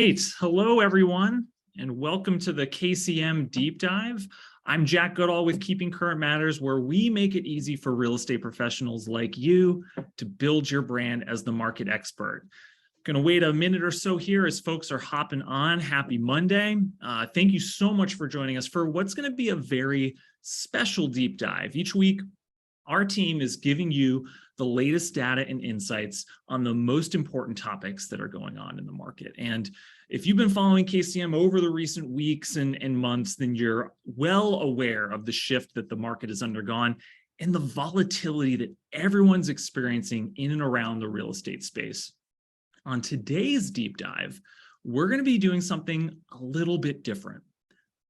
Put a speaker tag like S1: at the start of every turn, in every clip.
S1: Hello, everyone, and welcome to the KCM Deep Dive. I'm Jack Goodall with Keeping Current Matters, where we make it easy for real estate professionals like you to build your brand as the market expert. Going to wait a minute or so here as folks are hopping on. Happy Monday. Thank you so much for joining us for what's going to be a very special deep dive. Each week, our team is giving you the latest data and insights on the most important topics that are going on in the market. And if you've been following KCM over the recent weeks and months, then you're well aware of the shift that the market has undergone and the volatility that everyone's experiencing in and around the real estate space. On today's deep dive, we're going to be doing something a little bit different.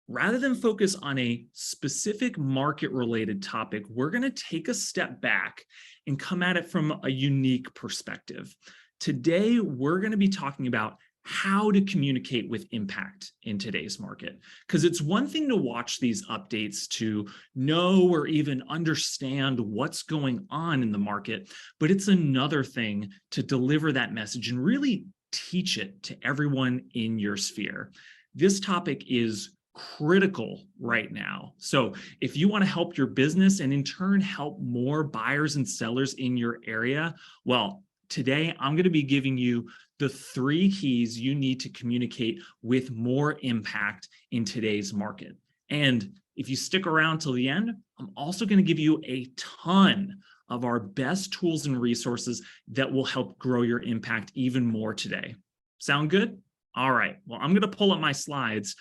S1: Rather than focus on a specific market-related topic, we're going to take a step back and come at it from a unique perspective. Today, we're going to be talking about how to communicate with impact in today's market. Because it's one thing to watch these updates to know or even understand what's going on in the market, but it's another thing to deliver that message and really teach it to everyone in your sphere. This topic is critical right now. So if you want to help your business and in turn help more buyers and sellers in your area, well, today I'm going to be giving you the 3 keys you need to communicate with more impact in today's market. And if you stick around till the end, I'm also going to give you a ton of our best tools and resources that will help grow your impact even more today. Sound good? All right. Well, I'm going to pull up my slides.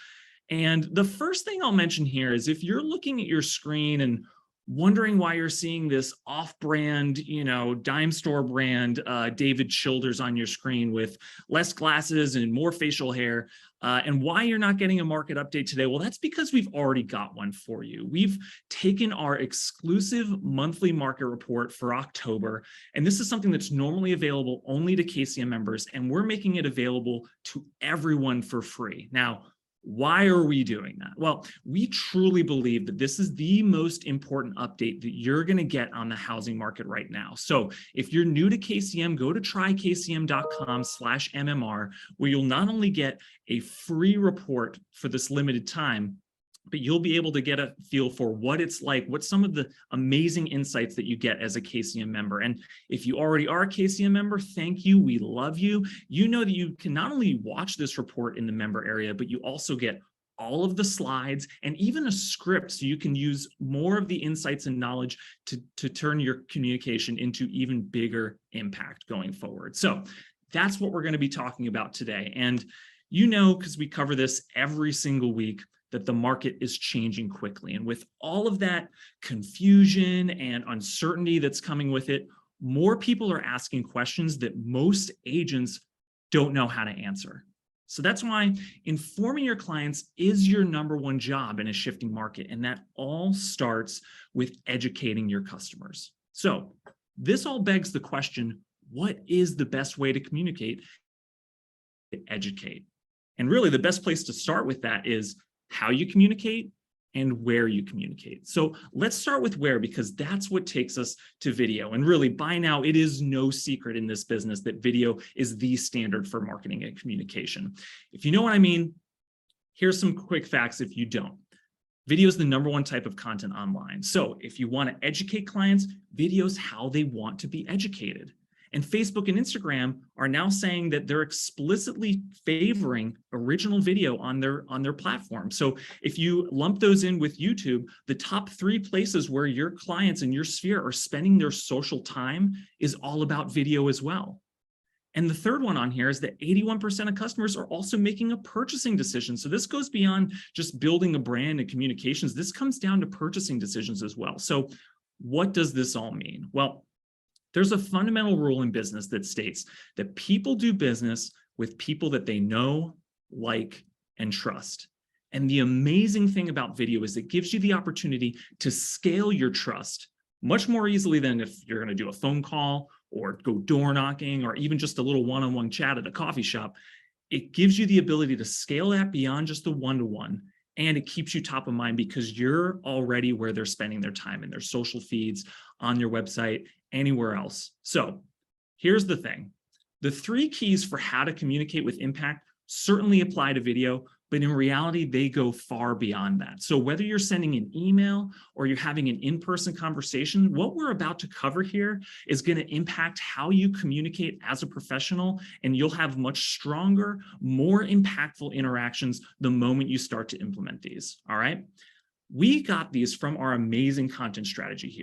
S1: And the first thing I'll mention here is if you're looking at your screen and wondering why you're seeing this off-brand, dime store brand David Childers on your screen with less glasses and more facial hair, and why you're not getting a market update today, well, that's because we've already got one for you. We've taken our exclusive monthly market report for October, and this is something that's normally available only to KCM members, and we're making it available to everyone for free. Now, why are we doing that? Well, we truly believe that this is the most important update that you're going to get on the housing market right now. So if you're new to KCM, go to trykcm.com/MMR, where you'll not only get a free report for this limited time, but you'll be able to get a feel for what it's like, what some of the amazing insights that you get as a KCM member. And if you already are a KCM member, thank you. We love you. You know that you can not only watch this report in the member area, but you also get all of the slides and even a script so you can use more of the insights and knowledge to turn your communication into even bigger impact going forward. So that's what we're going to be talking about today. And because we cover this every single week, that the market is changing quickly. And with all of that confusion and uncertainty that's coming with it, more people are asking questions that most agents don't know how to answer. So that's why informing your clients is your #1 job in a shifting market. And that all starts with educating your customers. So this all begs the question, what is the best way to communicate? Educate. And really the best place to start with that is how you communicate and where you communicate. So let's start with where, because that's what takes us to video. And really by now, it is no secret in this business that video is the standard for marketing and communication. If you know what I mean, here's some quick facts if you don't. Video is the #1 type of content online. So if you want to educate clients, video is how they want to be educated. And Facebook and Instagram are now saying that they're explicitly favoring original video on their platform. So if you lump those in with YouTube, the top 3 places where your clients in your sphere are spending their social time is all about video as well. And the third one on here is that 81% of customers are also making a purchasing decision. So this goes beyond just building a brand and communications. This comes down to purchasing decisions as well. So what does this all mean? Well, there's a fundamental rule in business that states that people do business with people that they know, like, and trust. And the amazing thing about video is it gives you the opportunity to scale your trust much more easily than if you're going to do a phone call or go door knocking or even just a little one-on-one chat at a coffee shop. It gives you the ability to scale that beyond just the one-to-one. And it keeps you top of mind because you're already where they're spending their time in their social feeds, on your website, anywhere else. So here's the thing. The 3 keys for how to communicate with impact certainly apply to video, but in reality, they go far beyond that. So whether you're sending an email or you're having an in-person conversation, what we're about to cover here is going to impact how you communicate as a professional, and you'll have much stronger, more impactful interactions the moment you start to implement these, all right? We got these from our amazing content strategy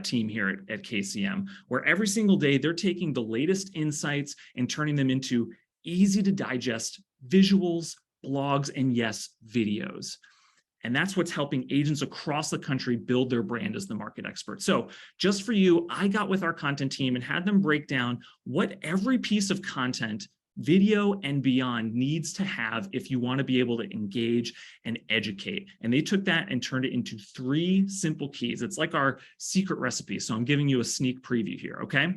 S1: team here at KCM, where every single day they're taking the latest insights and turning them into easy to digest visuals, blogs, and yes, videos. And that's what's helping agents across the country build their brand as the market expert. So just for you, I got with our content team and had them break down what every piece of content, video and beyond, needs to have if you want to be able to engage and educate. And they took that and turned it into 3 simple keys. It's like our secret recipe. So I'm giving you a sneak preview here, okay?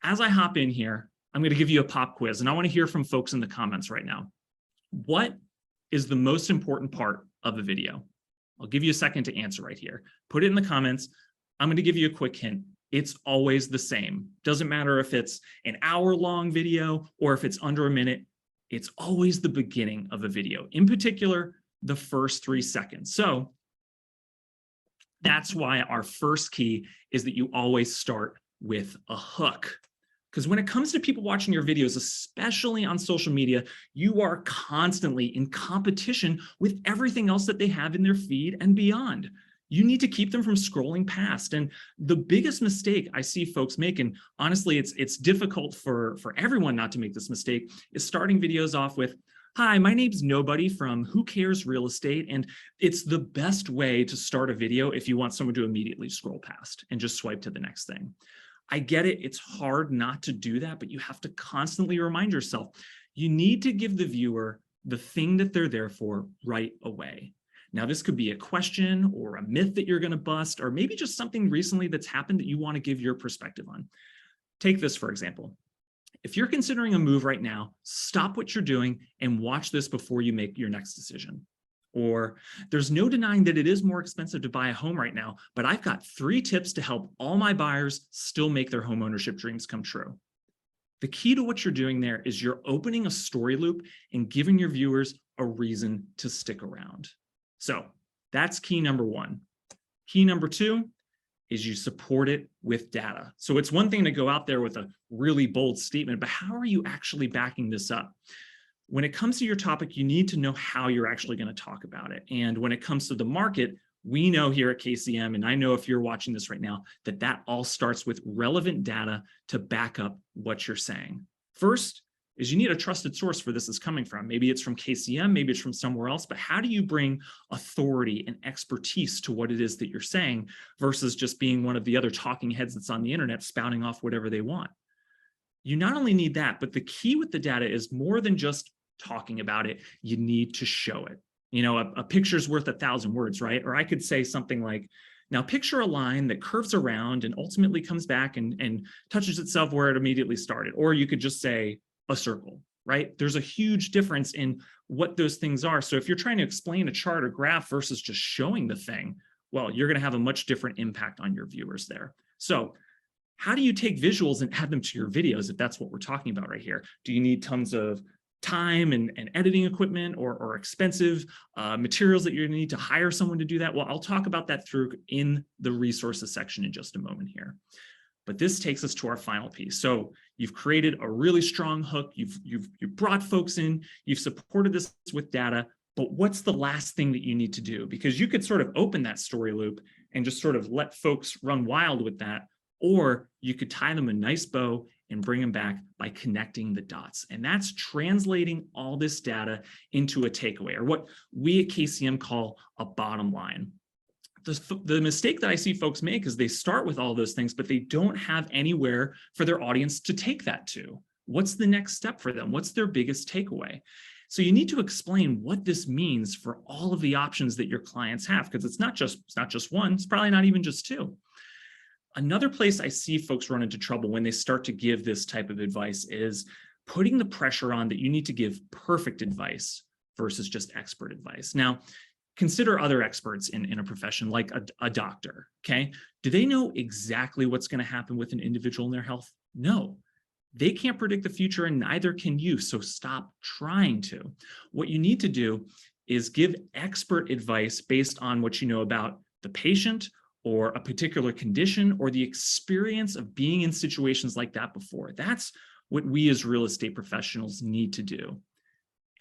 S1: As I hop in here, I'm going to give you a pop quiz, and I want to hear from folks in the comments right now. What is the most important part of a video? I'll give you a second to answer right here. Put it in the comments. I'm going to give you a quick hint. It's always the same. Doesn't matter if it's an hour-long video or if it's under a minute. It's always the beginning of a video, in particular, the first 3 seconds. So that's why our first key is that you always start with a hook. Because when it comes to people watching your videos, especially on social media, you are constantly in competition with everything else that they have in their feed and beyond. You need to keep them from scrolling past. And the biggest mistake I see folks make, and honestly, it's difficult for everyone not to make this mistake, is starting videos off with, "Hi, my name's Nobody from Who Cares Real Estate," and it's the best way to start a video if you want someone to immediately scroll past and just swipe to the next thing. I get it, it's hard not to do that, but you have to constantly remind yourself, you need to give the viewer the thing that they're there for right away. Now, this could be a question or a myth that you're going to bust, or maybe just something recently that's happened that you want to give your perspective on. Take this, for example. If you're considering a move right now, stop what you're doing and watch this before you make your next decision. Or there's no denying that it is more expensive to buy a home right now, but I've got 3 tips to help all my buyers still make their home ownership dreams come true. The key to what you're doing there is you're opening a story loop and giving your viewers a reason to stick around. So that's key number 1. Key number 2 is you support it with data. So it's one thing to go out there with a really bold statement, but how are you actually backing this up? When it comes to your topic, you need to know how you're actually going to talk about it. And when it comes to the market, we know here at KCM, and I know if you're watching this right now, that all starts with relevant data to back up what you're saying. First is you need a trusted source for this is coming from. Maybe it's from KCM, maybe it's from somewhere else, but how do you bring authority and expertise to what it is that you're saying versus just being one of the other talking heads that's on the internet spouting off whatever they want? You not only need that, but the key with the data is more than just talking about it, you need to show it. You know, a picture's worth 1,000 words, right? Or I could say something like, now picture a line that curves around and ultimately comes back and touches itself where it immediately started. Or you could just say a circle, right? There's a huge difference in what those things are. So if you're trying to explain a chart or graph versus just showing the thing, well, you're going to have a much different impact on your viewers there. So how do you take visuals and add them to your videos if that's what we're talking about right here? Do you need tons of time and editing equipment or expensive materials that you're going to need to hire someone to do that? Well, I'll talk about that through in the resources section in just a moment here. But this takes us to our final piece. So you've created a really strong hook. You've brought folks in. You've supported this with data. But what's the last thing that you need to do? Because you could sort of open that story loop and just sort of let folks run wild with that. Or you could tie them a nice bow and bring them back by connecting the dots. And that's translating all this data into a takeaway, or what we at KCM call a bottom line. The mistake that I see folks make is they start with all those things, but they don't have anywhere for their audience to take that to. What's the next step for them? What's their biggest takeaway? So you need to explain what this means for all of the options that your clients have, because it's not just one, it's probably not even just 2. Another place I see folks run into trouble when they start to give this type of advice is putting the pressure on that you need to give perfect advice versus just expert advice. Now, consider other experts in a profession like a doctor, okay? Do they know exactly what's going to happen with an individual in their health? No. They can't predict the future and neither can you, so stop trying to. What you need to do is give expert advice based on what you know about the patient or a particular condition or the experience of being in situations like that before. That's what we as real estate professionals need to do.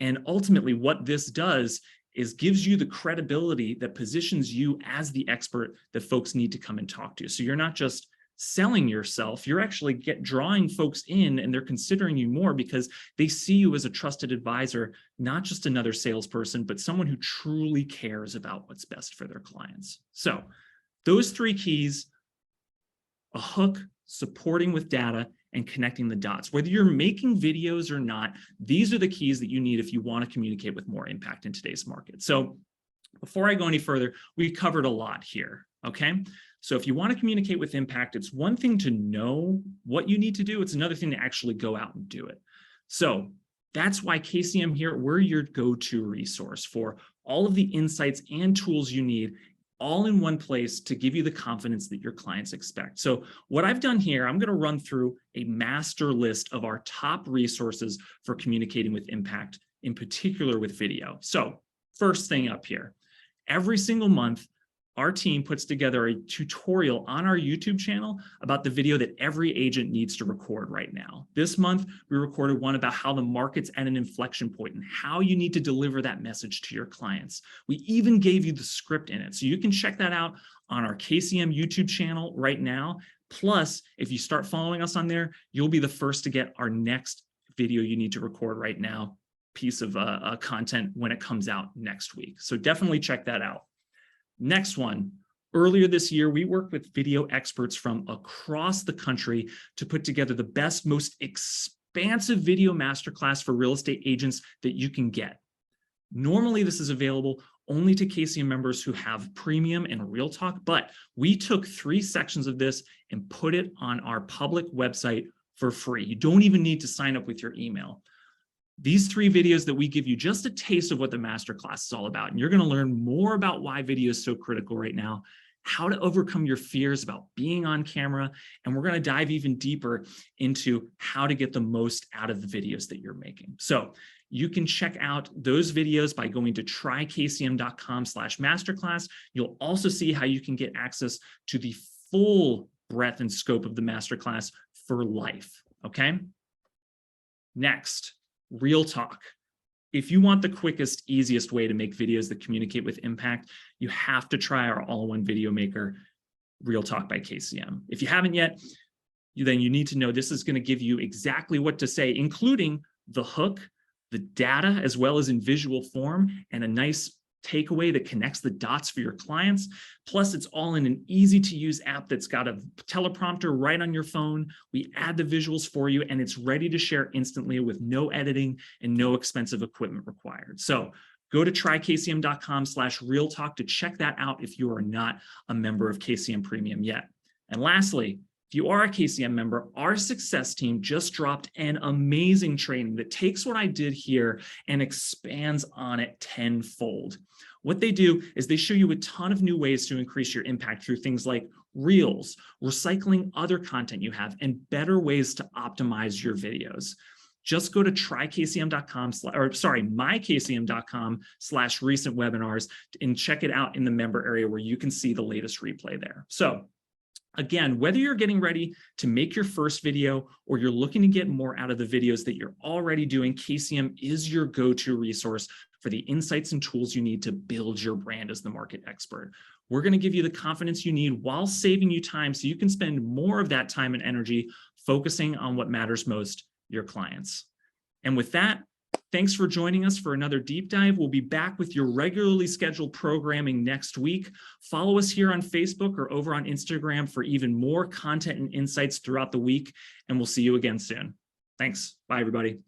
S1: And ultimately what this does is gives you the credibility that positions you as the expert that folks need to come and talk to. So you're not just selling yourself, you're actually drawing folks in and they're considering you more because they see you as a trusted advisor, not just another salesperson, but someone who truly cares about what's best for their clients. So those three keys: a hook, supporting with data, and connecting the dots. Whether you're making videos or not, these are the keys that you need if you want to communicate with more impact in today's market. So before I go any further, we covered a lot here, okay? So if you want to communicate with impact, it's one thing to know what you need to do. It's another thing to actually go out and do it. So that's why KCM here, we're your go-to resource for all of the insights and tools you need, all in one place to give you the confidence that your clients expect. So what I've done here, I'm going to run through a master list of our top resources for communicating with impact, in particular with video. So first thing up here, every single month, our team puts together a tutorial on our YouTube channel about the video that every agent needs to record right now. This month, we recorded one about how the market's at an inflection point and how you need to deliver that message to your clients. We even gave you the script in it. So you can check that out on our KCM YouTube channel right now. Plus, if you start following us on there, you'll be the first to get our next video you need to record right now piece of content when it comes out next week. So definitely check that out. Next one, earlier this year, we worked with video experts from across the country to put together the best, most expansive video masterclass for real estate agents that you can get. Normally, this is available only to KCM members who have premium and Real Talk, but we took 3 sections of this and put it on our public website for free. You don't even need to sign up with your email. These 3 videos that we give you just a taste of what the masterclass is all about. And you're going to learn more about why video is so critical right now, how to overcome your fears about being on camera, and we're going to dive even deeper into how to get the most out of the videos that you're making. So you can check out those videos by going to trykcm.com/masterclass. You'll also see how you can get access to the full breadth and scope of the masterclass for life, okay? Next, Real Talk. If you want the quickest, easiest way to make videos that communicate with impact, you have to try our all-in-one video maker, Real Talk by KCM. If you haven't yet, then you need to know this is going to give you exactly what to say, including the hook, the data, as well as in visual form, and a nice takeaway that connects the dots for your clients. Plus, it's all in an easy-to-use app that's got a teleprompter right on your phone. We add the visuals for you, and it's ready to share instantly with no editing and no expensive equipment required. So go to trykcm.com/realtalk to check that out if you are not a member of KCM Premium yet. And lastly, if you are a KCM member, our success team just dropped an amazing training that takes what I did here and expands on it tenfold. What they do is they show you a ton of new ways to increase your impact through things like reels, recycling other content you have, and better ways to optimize your videos. Just go to mykcm.com/recent webinars and check it out in the member area where you can see the latest replay there. So again, whether you're getting ready to make your first video or you're looking to get more out of the videos that you're already doing, KCM is your go-to resource for the insights and tools you need to build your brand as the market expert. We're going to give you the confidence you need while saving you time so you can spend more of that time and energy focusing on what matters most, your clients. And with that, thanks for joining us for another deep dive. We'll be back with your regularly scheduled programming next week. Follow us here on Facebook or over on Instagram for even more content and insights throughout the week, and we'll see you again soon. Thanks. Bye, everybody.